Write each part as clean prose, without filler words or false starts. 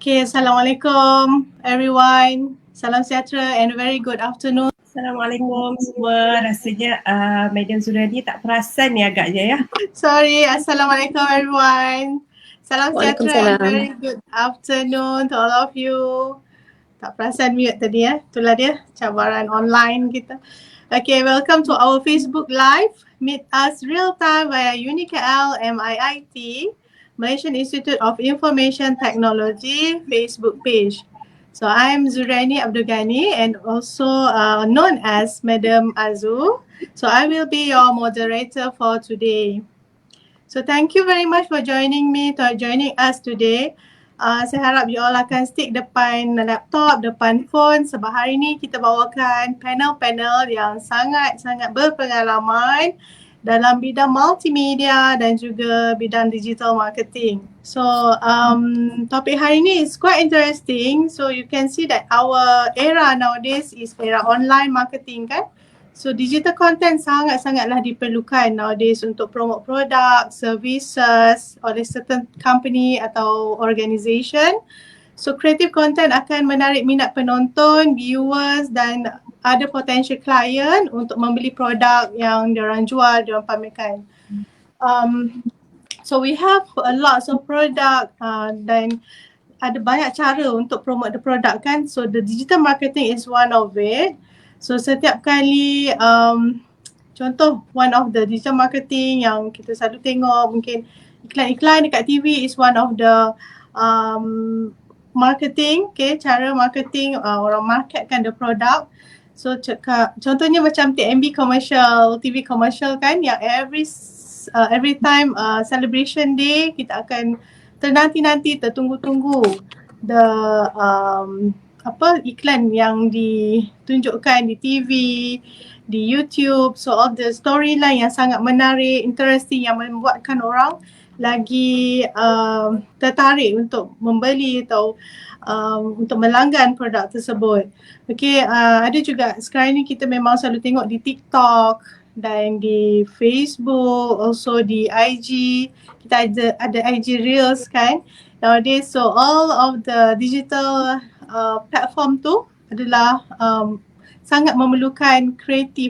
Okay, Assalamualaikum everyone. Salam sejahtera and very good afternoon. Assalamualaikum semua. Rasanya Madam Zuriani tak perasan ni agaknya ya. Sorry, Assalamualaikum everyone. Salam sejahtera and very good afternoon to all of you. Tak perasan mute tadi ya. Itulah dia cabaran online kita. Okay, welcome to our Facebook Live. Meet us real time via UniKL MIIT, Malaysian Institute of Information Technology Facebook page. So I'm Zuriani Abdul Ghani and also known as Madam Azu. So I will be your moderator for today. So thank you very much for joining us today. Saya harap you all akan stick depan laptop, depan phone sebab hari ni kita bawakan panel-panel yang sangat-sangat berpengalaman dalam bidang multimedia dan juga bidang digital marketing. So topik hari ni is quite interesting. So you can see that our era nowadays is era online marketing kan. So digital content sangat-sangatlah diperlukan nowadays untuk promote produk, services oleh certain company atau organisation. So creative content akan menarik minat penonton, viewers dan ada potential client untuk membeli produk yang diorang jual, diorang pamerkan. So we have a lots of product dan ada banyak cara untuk promote the product kan. So the digital marketing is one of it. So setiap kali contoh one of the digital marketing yang kita selalu tengok mungkin iklan-iklan dekat TV is one of the marketing, okay, cara marketing orang marketkan the product. So contohnya macam TMB commercial, TV commercial kan yang every time celebration day kita akan ternanti-nanti, tertunggu-tunggu the iklan yang ditunjukkan di TV, di YouTube. So all the storyline yang sangat menarik, interesting yang membuatkan orang lagi tertarik untuk membeli atau untuk melanggan produk tersebut. Okay, ada juga sekarang ni kita memang selalu tengok di TikTok dan di Facebook, also di IG. Kita ada IG Reels kan nowadays. So all of the digital platform tu adalah sangat memerlukan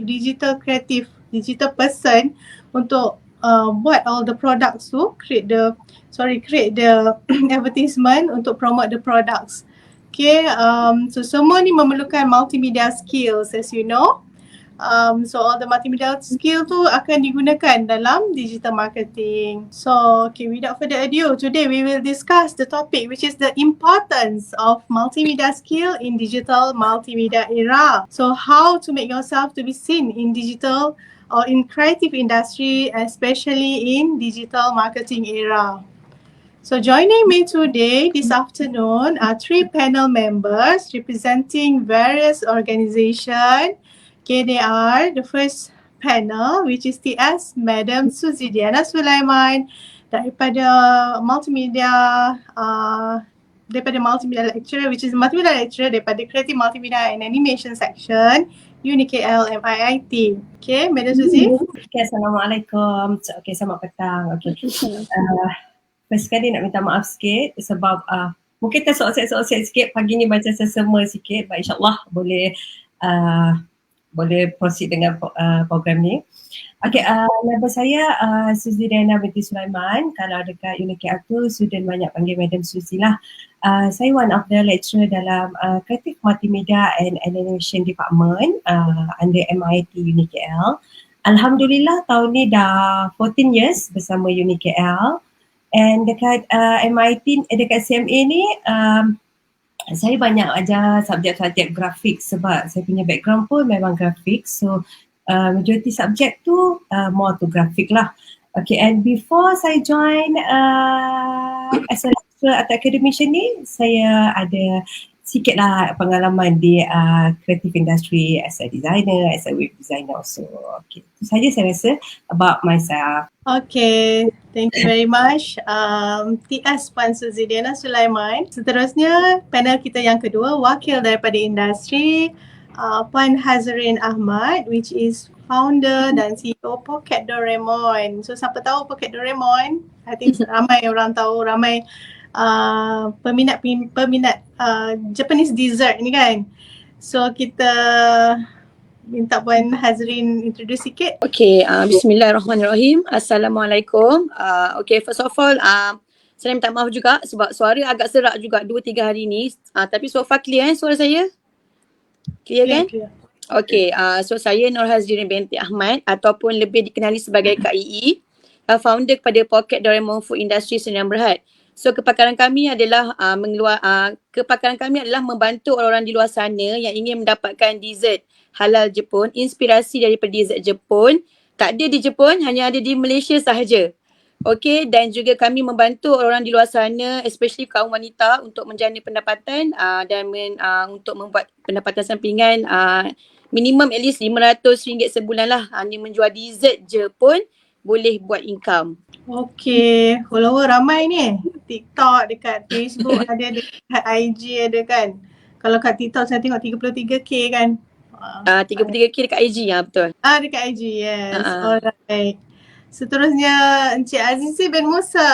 digital person untuk buat all the products tu, create the advertisement untuk promote the products. Okay, so semua ni memerlukan multimedia skills as you know. So all the multimedia skill tu akan digunakan dalam digital marketing. So okay, without further ado, today we will discuss the topic which is the importance of multimedia skill in digital multimedia era. So how to make yourself to be seen in digital or in creative industry, especially in digital marketing era. So joining me today this afternoon are three panel members representing various organizations. Okay, they are the first panel which is TS Madam Suzy Diana Sulaiman daripada multimedia lecturer which is multimedia lecturer daripada Creative Multimedia and Animation Section UniKL MIIT. Okay, Madam Suzy. Okay, Assalamualaikum. Okay, selamat petang. Okay. First sekali nak minta maaf sikit sebab mungkin tersokset-sokset sikit pagi ni baca sesama sikit, but insyaAllah boleh proceed dengan program ni. Okay, nama saya Suzy Diana binti Sulaiman. Kalau dekat UniKL tu student banyak panggil Madam Suzy lah. Saya one of the lecturer dalam Creative Multimedia and Animation Department under MIT UniKL. Alhamdulillah tahun ni dah 14 years bersama UniKL. And dekat MIT, dekat CMA ni saya banyak ajar subjek-subjek grafik sebab saya punya background pun memang grafik. So majority subjek tu more to grafik lah. Okay, and before saya join as a lecturer atau academician ni, saya ada sikit lah pengalaman di creative industry as a designer, as a web designer also. Okay, itu saja saya rasa about myself. Okay, thank you very much TS Puan Suzy Diana Sulaiman. Seterusnya panel kita yang kedua, wakil daripada industri Puan Hazrin Ahmad which is founder dan CEO Pocket Doraemon. So siapa tahu Pocket Doraemon? I think ramai orang tahu, ramai peminat Japanese dessert ni kan. So kita minta Puan Hazrin introduce sikit. Okay, bismillahirrahmanirrahim. Assalamualaikum. Okay, first of all, saya minta maaf juga sebab suara agak serak juga 2-3 hari ni. Tapi so far clear suara saya? Clear kan? Clear. Okay, so saya Nur Hazrin binti Ahmad ataupun lebih dikenali sebagai Kak Ii, founder kepada Pocket Doraemon Food Industry Sdn Bhd. So kepakaran kami adalah membantu orang-orang di luar sana yang ingin mendapatkan dessert halal Jepun, inspirasi daripada dessert Jepun. Tak ada di Jepun, hanya ada di Malaysia sahaja. Okay, dan juga kami membantu orang-orang di luar sana, especially kaum wanita untuk menjana pendapatan dan untuk membuat pendapatan sampingan minimum at least RM500 sebulan lah. Hanya menjual dessert je pun boleh buat income. Okay, follower ramai ni. TikTok, dekat Facebook ada, dekat IG ada kan. Kalau kat TikTok saya tengok 33k kan. 33k dekat IG betul. Dekat IG, yes. Alright. Seterusnya Encik Azizi bin Musa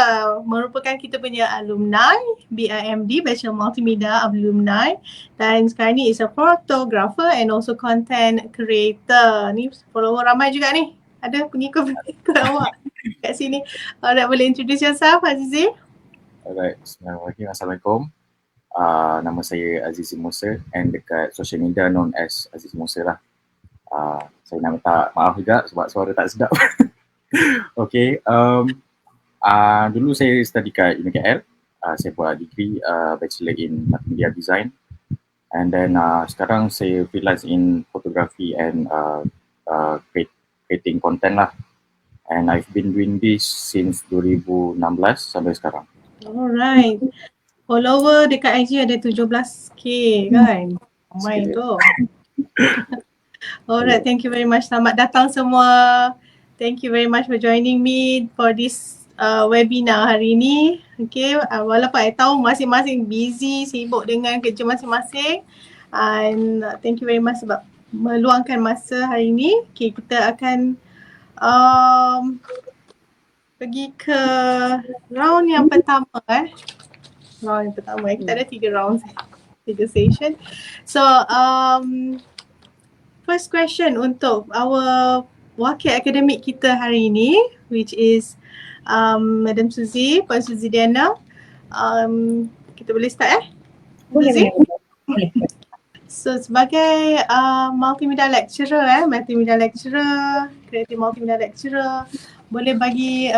merupakan kita punya alumni BIMD, Bachelor Multimedia Alumni, dan sekarang ni is a photographer and also content creator. Ni follower ramai juga ni. Ada pengikut awak kat sini. Alright, boleh introduce yourself Azizi? Alright, Bismillahirrahmanirrahim. Assalamualaikum. Nama saya Azizi Musa and dekat social media known as Aziz Musa lah. Saya nak minta maaf juga sebab suara tak sedap. Okay, dulu saya study kat UniKL. Saya buat degree Bachelor in Multimedia Design. And then sekarang saya freelance in photography and creating content lah. And I've been doing this since 2016 sampai sekarang. Alright. Follower dekat IG ada 17k kan? Ramai tu. Alright, thank you very much. Selamat datang semua. Thank you very much for joining me for this webinar hari ini. Okay, walaupun saya tahu masing-masing busy, sibuk dengan kerja masing-masing. And thank you very much sebab meluangkan masa hari ini. Okay, kita akan pergi ke round yang pertama Round yang pertama. Kita ada 3 rounds, 3 session. So, first question untuk our wakil akademik kita hari ini, which is Madam Suzy, Puan Suzy Diana. Kita boleh start Boleh. So sebagai multimedia lecturer, creative multimedia lecturer, boleh bagi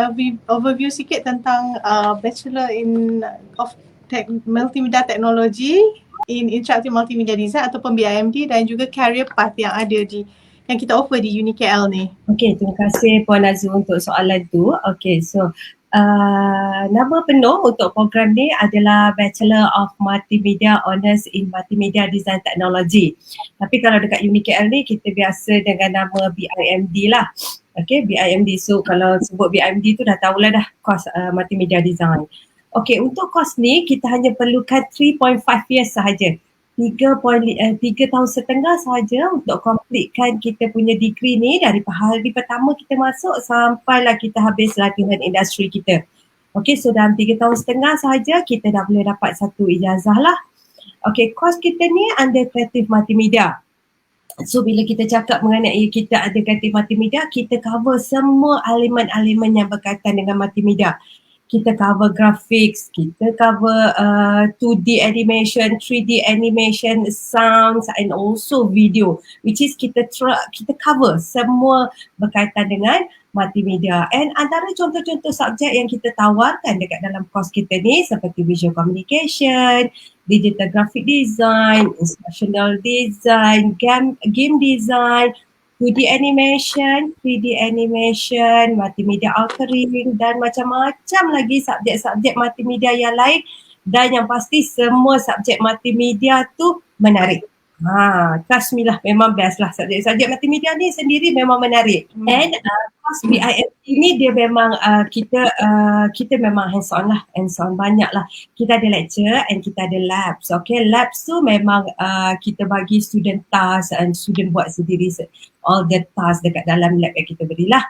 overview sikit tentang Bachelor of Multimedia Technology in Interactive Multimedia Design ataupun BIMD dan juga career path yang ada yang kita offer di UniKL ni. Okay, terima kasih Puan Azul untuk soalan tu. Okay, so nama penuh untuk program ni adalah Bachelor of Multimedia Honours in Multimedia Design Technology. Tapi kalau dekat UniKL ni kita biasa dengan nama BIMD lah. Okay, BIMD. So kalau sebut BIMD tu dah tahulah dah course Multimedia Design. Okay, untuk course ni kita hanya perlukan 3.5 years sahaja. 3 tahun setengah sahaja untuk completekan kita punya degree ni dari hari pertama kita masuk sampailah kita habis latihan industri kita. Okay, so dalam 3 tahun setengah sahaja kita dah boleh dapat satu ijazah lah. Okay, course kita ni under Creative Multimedia. So bila kita cakap mengenai kita ada Creative Multimedia, kita cover semua elemen-elemen yang berkaitan dengan multimedia. Kita cover graphics, kita cover 2D animation, 3D animation, sounds and also video, which is kita cover semua berkaitan dengan multimedia. And antara contoh-contoh subjek yang kita tawarkan dekat dalam course kita ni seperti visual communication, digital graphic design, instructional design, game design, 2D animation, 3D animation, multimedia authoring dan macam-macam lagi subjek-subjek multimedia yang lain, dan yang pasti semua subjek multimedia tu menarik. Trust me lah, memang best lah. Subjek multimedia ni sendiri memang menarik. And course BIMD ni dia memang kita memang hands on lah, hands on banyak lah. Kita ada lecture and kita ada labs. Okay, labs tu memang kita bagi student task and student buat sendiri all the task dekat dalam lab yang kita berilah.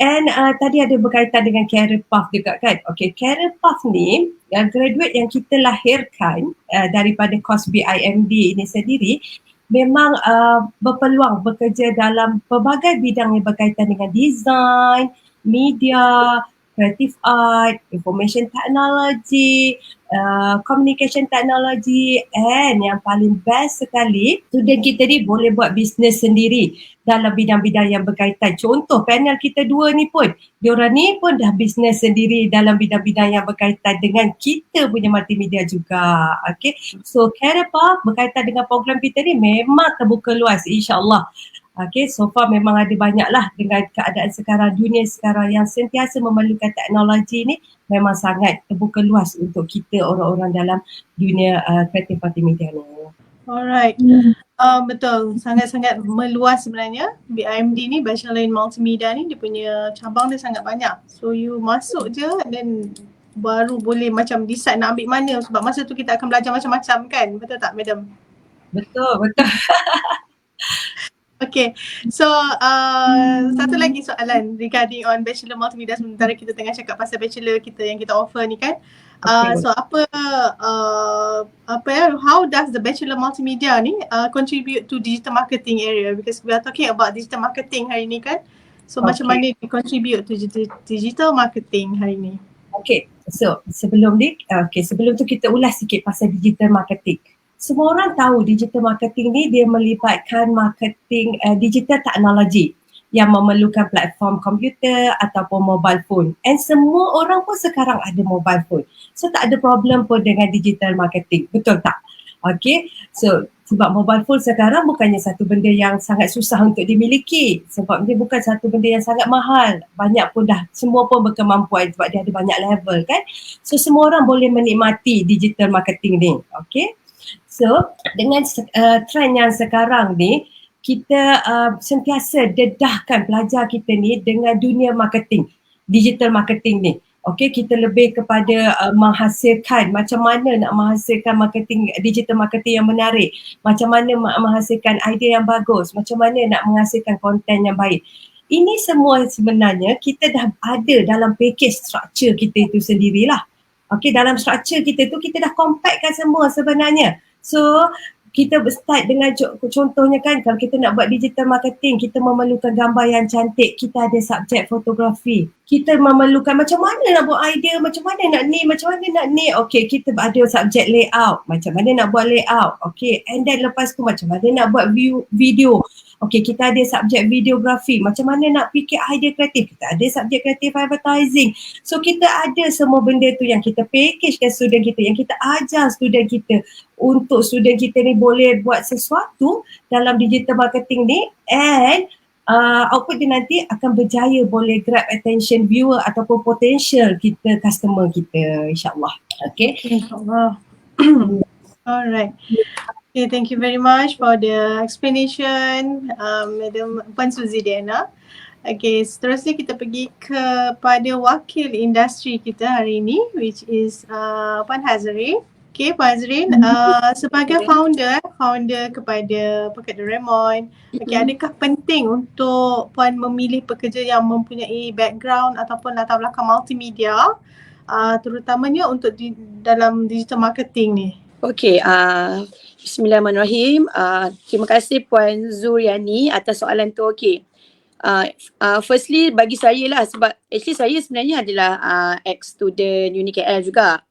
And tadi ada berkaitan dengan career path juga kan. Okay, career path ni graduate yang kita lahirkan daripada course BIMD ini sendiri memang berpeluang bekerja dalam pelbagai bidang yang berkaitan dengan design, media, creative art, information technology, communication technology, and yang paling best sekali, student kita ni boleh buat bisnes sendiri dalam bidang-bidang yang berkaitan. Contoh panel kita dua ni pun, diorang ni pun dah bisnes sendiri dalam bidang-bidang yang berkaitan dengan kita punya multimedia juga. Okay, so career path berkaitan dengan program kita ni memang terbuka luas, insyaAllah. Okay, so far memang ada banyak lah dengan keadaan sekarang, dunia sekarang yang sentiasa memerlukan teknologi ni, memang sangat terbuka luas untuk kita orang-orang dalam dunia kreatif multimedia ni. Alright. Betul, sangat-sangat meluas sebenarnya. BIMD ni, Bachelor in Multimedia ni, dia punya cabang dia sangat banyak. So you masuk je dan baru boleh macam decide nak ambil mana, sebab masa tu kita akan belajar macam-macam kan, betul tak Madam? Betul. Okay, so satu lagi soalan regarding on Bachelor Multimedia, sementara kita tengah cakap pasal Bachelor kita yang kita offer ni kan. So how does the Bachelor Multimedia ni contribute to digital marketing area, because we are talking about digital marketing hari ni kan. So macam mana dia contribute to digital marketing hari ni? Okay, so sebelum tu kita ulas sikit pasal digital marketing. Semua orang tahu digital marketing ni dia melibatkan marketing digital technology yang memerlukan platform komputer ataupun mobile phone. And semua orang pun sekarang ada mobile phone. So tak ada problem pun dengan digital marketing. Betul tak? Okay, so sebab mobile phone sekarang bukannya satu benda yang sangat susah untuk dimiliki. Sebab dia bukan satu benda yang sangat mahal. Banyak pun semua pun berkemampuan sebab dia ada banyak level kan. So semua orang boleh menikmati digital marketing ni. Okay. So dengan trend yang sekarang ni, kita sentiasa dedahkan pelajar kita ni dengan dunia marketing, digital marketing ni. Okay, kita lebih kepada menghasilkan macam mana nak menghasilkan marketing, digital marketing yang menarik, macam mana menghasilkan idea yang bagus, macam mana nak menghasilkan konten yang baik. Ini semua sebenarnya kita dah ada dalam package structure kita itu sendirilah. Okay, dalam structure kita tu kita dah compactkan semua sebenarnya. So kita start dengan contohnya kan, kalau kita nak buat digital marketing, kita memerlukan gambar yang cantik, kita ada subjek fotografi. Kita memerlukan macam mana nak buat idea, macam mana nak ni. Okay, kita ada subjek layout, macam mana nak buat layout. Okay, and then lepas tu macam mana nak buat video. Okay, kita ada subjek videografi, macam mana nak fikir idea kreatif. Kita ada subjek kreatif advertising. So kita ada semua benda tu yang kita package ke student kita, yang kita ajar student kita untuk student kita ni boleh buat sesuatu dalam digital marketing ni, and output dia nanti akan berjaya boleh grab attention viewer ataupun potential kita, customer kita, insyaAllah. Okay. InsyaAllah. Alright. Okay, thank you very much for the explanation, Madam Puan Suzidiana. Okay, seterusnya kita pergi kepada wakil industri kita hari ini, which is Puan Hazrin. Okay, Puan Hazrin, sebagai founder kepada Pocket Doraemon, okay, adakah penting untuk Puan memilih pekerja yang mempunyai background ataupun latar belakang multimedia, terutamanya untuk dalam digital marketing ni? Okay, Bismillahirrahmanirrahim. Terima kasih Puan Zuriani atas soalan tu. Okay. Firstly bagi saya lah, sebab actually saya sebenarnya adalah ex-student UniKL juga.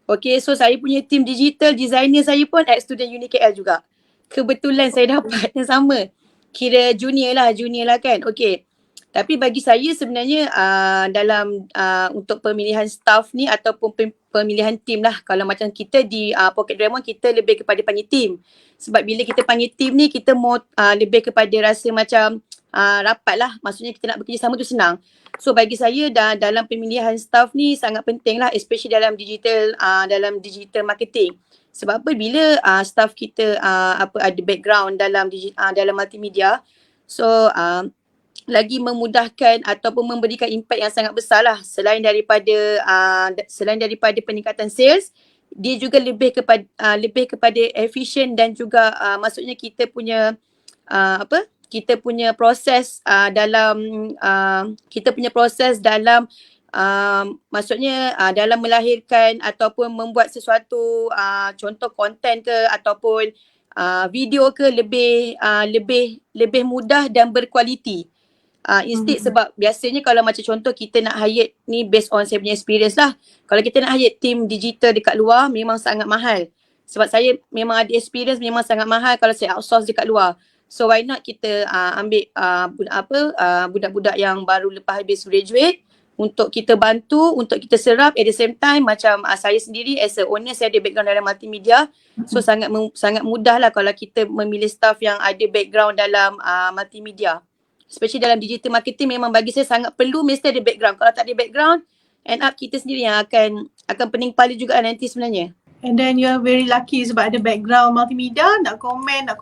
Okay, so saya punya team digital designer saya pun ex-student UniKL juga. Kebetulan saya dapat yang sama. Kira junior lah kan. Okay. Tapi bagi saya sebenarnya dalam untuk pemilihan staff ni ataupun pemilihan team lah, kalau macam kita di Pocket Doraemon, kita lebih kepada panggil team. Sebab bila kita panggil team ni, kita mau lebih kepada rasa macam rapat lah. Maksudnya kita nak bekerjasama tu senang. So bagi saya dalam pemilihan staff ni sangat penting lah, especially dalam digital marketing. Sebab apa, bila staff kita ada background dalam multimedia, so lagi memudahkan ataupun memberikan impact yang sangat besar lah. Selain daripada peningkatan sales, dia juga lebih kepada efisien dan juga maksudnya kita punya kita punya proses dalam maksudnya dalam melahirkan ataupun membuat sesuatu contoh konten ke ataupun video ke lebih mudah dan berkualiti. Instead sebab biasanya kalau macam contoh kita nak hire ni based on saya punya experience lah. Kalau kita nak hire team digital dekat luar memang sangat mahal. Sebab saya memang ada experience memang sangat mahal kalau saya outsource dekat luar. So why not kita ambil budak-budak yang baru lepas habis graduate untuk kita bantu, untuk kita serap at the same time macam saya sendiri as a owner saya ada background dalam multimedia. So sangat mudah lah kalau kita memilih staff yang ada background dalam multimedia. Especially dalam digital marketing memang bagi saya sangat perlu mesti ada background. Kalau tak ada background, end up kita sendiri yang akan pening kepala juga nanti sebenarnya. And then you're very lucky sebab ada background multimedia, nak komen, nak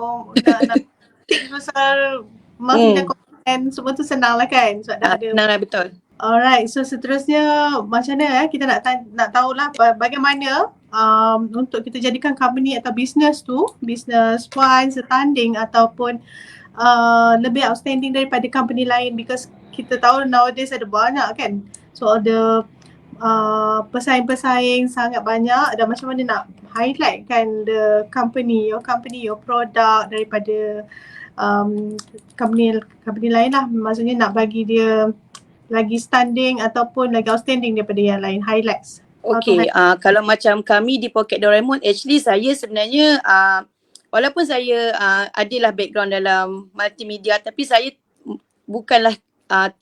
tik pasal multimedia content, semua tu senang lah kan? Sebab dah ada. Senang lah, betul. Alright, so seterusnya macam mana kita nak tahulah bagaimana untuk kita jadikan company atau business tu, business one setanding ataupun lebih outstanding daripada company lain, because kita tahu nowadays ada banyak kan. So ada pesaing-pesaing sangat banyak dan macam mana nak highlight kan your company, your product daripada company lain lah. Maksudnya nak bagi dia lagi standing ataupun lagi outstanding daripada yang lain, highlights. Okay, kalau macam kami di Pocket Doraemon, actually saya sebenarnya walaupun saya adalah background dalam multimedia tapi saya bukanlah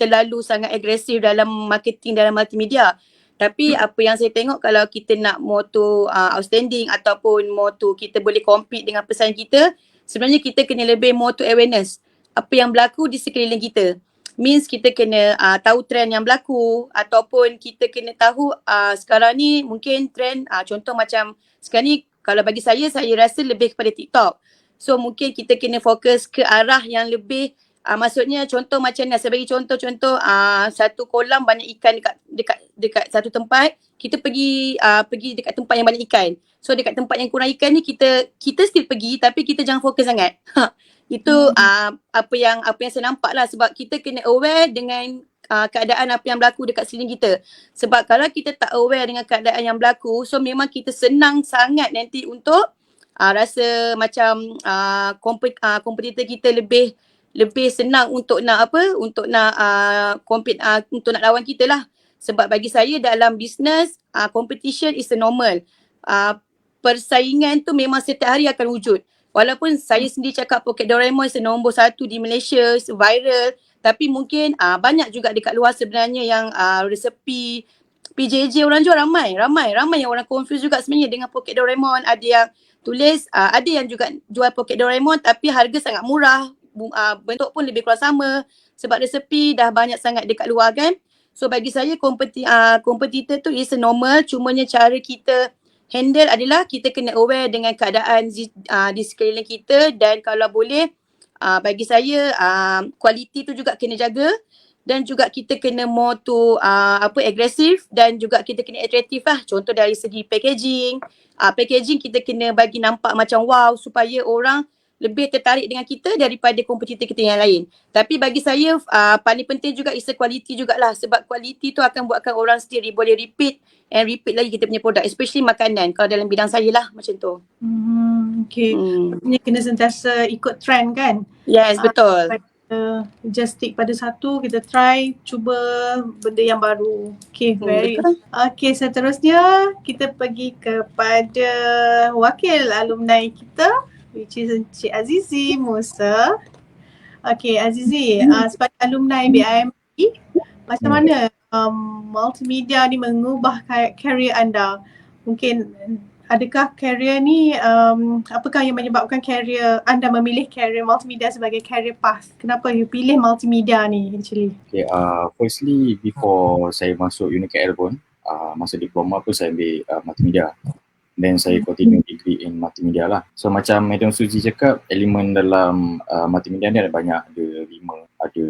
terlalu sangat agresif dalam marketing dalam multimedia. Tapi apa yang saya tengok kalau kita nak moto outstanding ataupun moto kita boleh compete dengan pesaing kita, sebenarnya kita kena lebih moto awareness. Apa yang berlaku di sekeliling kita. Means kita kena tahu trend yang berlaku ataupun kita kena tahu sekarang ni mungkin trend contoh macam sekarang ni kalau bagi saya rasa lebih kepada TikTok. So mungkin kita kena fokus ke arah yang lebih maksudnya contoh macam ni, saya bagi contoh satu kolam banyak ikan dekat satu tempat, kita pergi dekat tempat yang banyak ikan. So dekat tempat yang kurang ikan ni kita still pergi tapi kita jangan fokus sangat. Itu apa yang saya nampak lah, sebab kita kena aware dengan keadaan apa yang berlaku dekat sekeliling kita. Sebab kalau kita tak aware dengan keadaan yang berlaku, so memang kita senang sangat nanti untuk rasa macam kompetitor kita lebih senang untuk nak compete untuk nak lawan kita lah. Sebab bagi saya dalam business competition is a normal. Persaingan tu memang setiap hari akan wujud. Walaupun saya sendiri cakap Pocket Doraemon nombor 1 di Malaysia, viral, tapi mungkin banyak juga dekat luar sebenarnya yang resepi PJJ orang jual ramai yang orang confuse juga sebenarnya dengan Pocket Doraemon. Ada yang tulis, ada yang juga jual Pocket Doraemon tapi harga sangat murah, bentuk pun lebih kurang sama sebab resepi dah banyak sangat dekat luar kan. So bagi saya kompetitor tu is normal, cumanya cara kita handle adalah kita kena aware dengan keadaan di sekeliling kita, dan kalau boleh bagi saya kualiti tu juga kena jaga, dan juga kita kena more to agresif, dan juga kita kena atraktif lah. Contoh dari segi packaging kita kena bagi nampak macam wow supaya orang lebih tertarik dengan kita daripada kompetitor kita yang lain. Tapi bagi saya paling penting juga is quality jugalah, sebab quality tu akan buatkan orang sendiri boleh repeat lagi kita punya produk, especially makanan kalau dalam bidang saya lah macam tu. Okay. Maksudnya kena sentiasa ikut trend kan? Yes, betul. Just stick pada satu, kita try, cuba benda yang baru. Okay, very. Okay, seterusnya kita pergi kepada wakil alumni kita, which is Encik Azizi Musa. Okay, Azizi, sebagai alumni BIMP, macam mana multimedia ni mengubah career anda? Mungkin adakah career ni, apakah yang menyebabkan career anda memilih career multimedia sebagai career path? Kenapa you pilih multimedia ni actually? Okay, firstly before saya masuk UniKL pun, masa diploma pun saya ambil multimedia. Then saya continue degree in multimedia lah. So macam Madam Suzy cakap, elemen dalam multimedia ni ada banyak, ada 5. Ada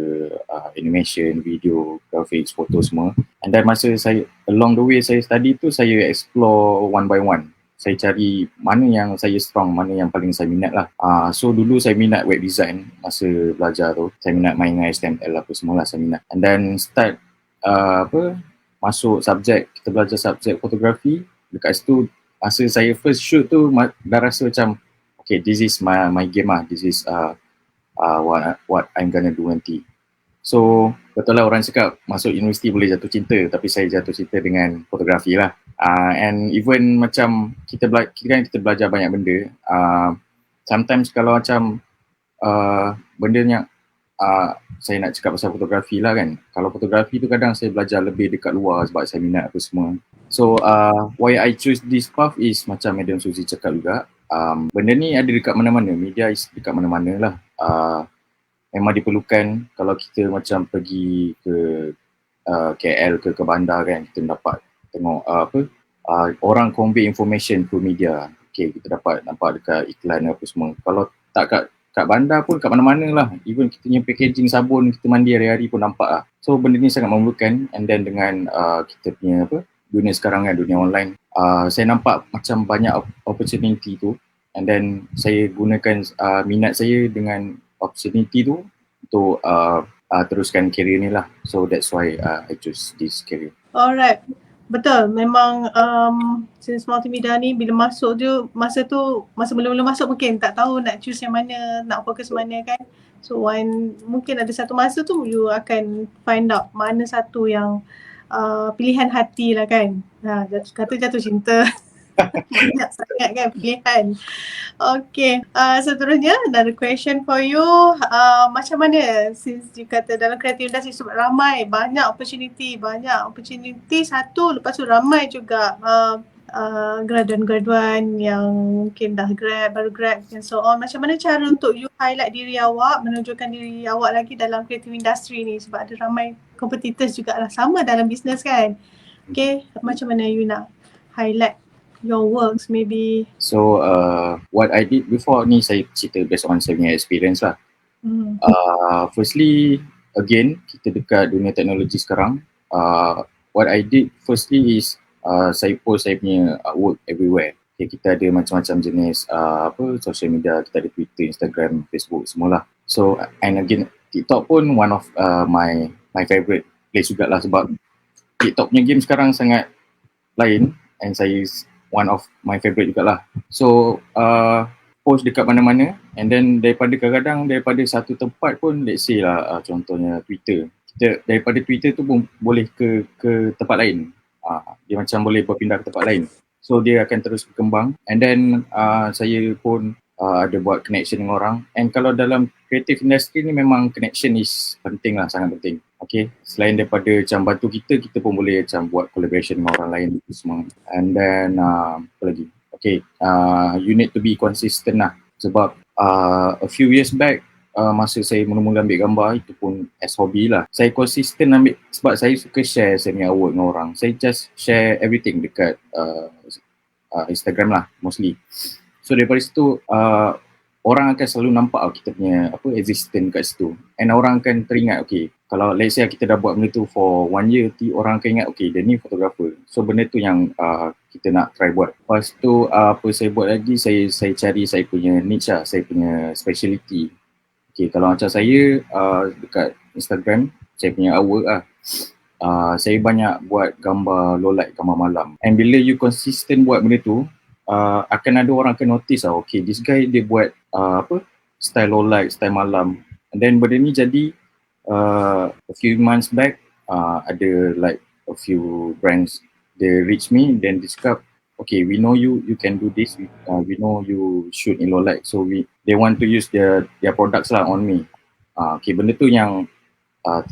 animation, video, graphics, foto semua. And then masa saya, along the way saya study tu, saya explore one by one. Saya cari mana yang saya strong, mana yang paling saya minat lah. So dulu saya minat web design masa belajar tu. Saya minat main dengan HTML apa semua lah saya minat. And then start masuk subjek, kita belajar subjek fotografi. Dekat situ masa saya first shoot tu dah rasa macam okay, this is my game lah. This is what I'm gonna do nanti. So betul lah orang cakap masuk universiti boleh jatuh cinta, tapi saya jatuh cinta dengan fotografi lah. And even macam kita belajar banyak benda. Sometimes kalau macam benda yang saya nak cakap pasal fotografi lah kan. Kalau fotografi tu kadang saya belajar lebih dekat luar sebab saya minat apa semua. So why I choose this path is macam Madam Suzy cakap juga. Benda ni ada dekat mana-mana, media is dekat mana-mana lah. Memang diperlukan kalau kita macam pergi ke KL ke bandar kan, kita dapat tengok orang convey information through media. Okay, kita dapat nampak dekat iklan apa semua. Kalau tak kat bandar pun kat mana-mana lah. Even kita punya packaging sabun kita mandi hari-hari pun nampak lah. So benda ni sangat memerlukan. And then dengan kita punya dunia sekarang kan, dunia online, saya nampak macam banyak opportunity tu. And then saya gunakan minat saya dengan opportunity tu untuk teruskan career ni lah. So that's why I choose this career. Alright, betul. Memang since multimedia ni bila masuk je, masa mula-mula masuk mungkin tak tahu nak choose yang mana, nak fokus mana kan. So mungkin ada satu masa tu you akan find out mana satu yang pilihan hati lah kan. Jatuh cinta. Banyak sangat kan pilihan. Okay, seterusnya another question for you. Macam mana since you kata dalam creative industry sebab ramai, banyak opportunity. Satu, lepas tu ramai juga graduan-graduan yang mungkin dah baru grad and so on. Macam mana cara untuk you highlight diri awak, menunjukkan diri awak lagi dalam creative industry ni sebab ada ramai competitors juga lah, sama dalam business kan. Okay, macam mana you nak highlight your works maybe? So what I did before ni saya cerita based on saya punya experience lah. Firstly, again kita dekat dunia teknologi sekarang. What I did firstly is saya post saya punya work everywhere. Okay, kita ada macam-macam jenis social media, kita ada Twitter, Instagram, Facebook semualah. So and again TikTok pun one of my favorite place jugalah sebab TikTok punya game sekarang sangat lain and saya one of my favorite jugalah. So post dekat mana-mana and then kadang-kadang daripada satu tempat pun, let's say lah contohnya Twitter, kita daripada Twitter tu pun boleh ke tempat lain. Dia macam boleh berpindah ke tempat lain. So dia akan terus berkembang and then saya pun ada buat connection dengan orang. And kalau dalam creative industry ni memang connection is penting lah, sangat penting. Okay, selain daripada macam bantu kita pun boleh macam buat collaboration dengan orang lain semua. And then apa lagi? Okay, you need to be consistent lah sebab a few years back masa saya mula-mula ambil gambar, itu pun as hobby lah, saya konsisten ambil sebab saya suka share saya punya work dengan orang. Saya just share everything dekat Instagram lah mostly. So daripada situ orang akan selalu nampak kita punya existence kat situ. And orang akan teringat, okay, kalau let's say kita dah buat benda tu for 1 year, orang akan ingat, okay, dia ni photographer. So benda tu yang kita nak try buat. Lepas tu apa saya buat lagi, saya cari saya punya niche lah, saya punya speciality. Okay, kalau macam saya dekat Instagram, saya punya artwork lah. Saya banyak buat gambar low light, gambar malam. And bila you consistent buat benda tu, akan ada orang akan notice lah, okay, this guy dia buat style low light, style malam. And then benda ni jadi a few months back, ada like a few brands, they reach me, then they cakap, okay, we know you can do this, we know you shoot in low light, so they want to use their products lah on me. Okay, benda tu yang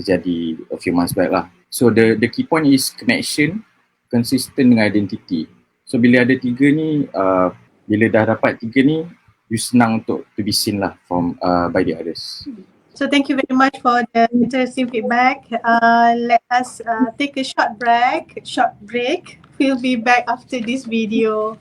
terjadi a few months back lah. So the key point is connection, consistent dengan identity. So bila ada tiga ni, bila dah dapat tiga ni, you senang untuk to be seen lah from by the others. So thank you very much for the interesting feedback. Let us take a short break. We'll be back after this video.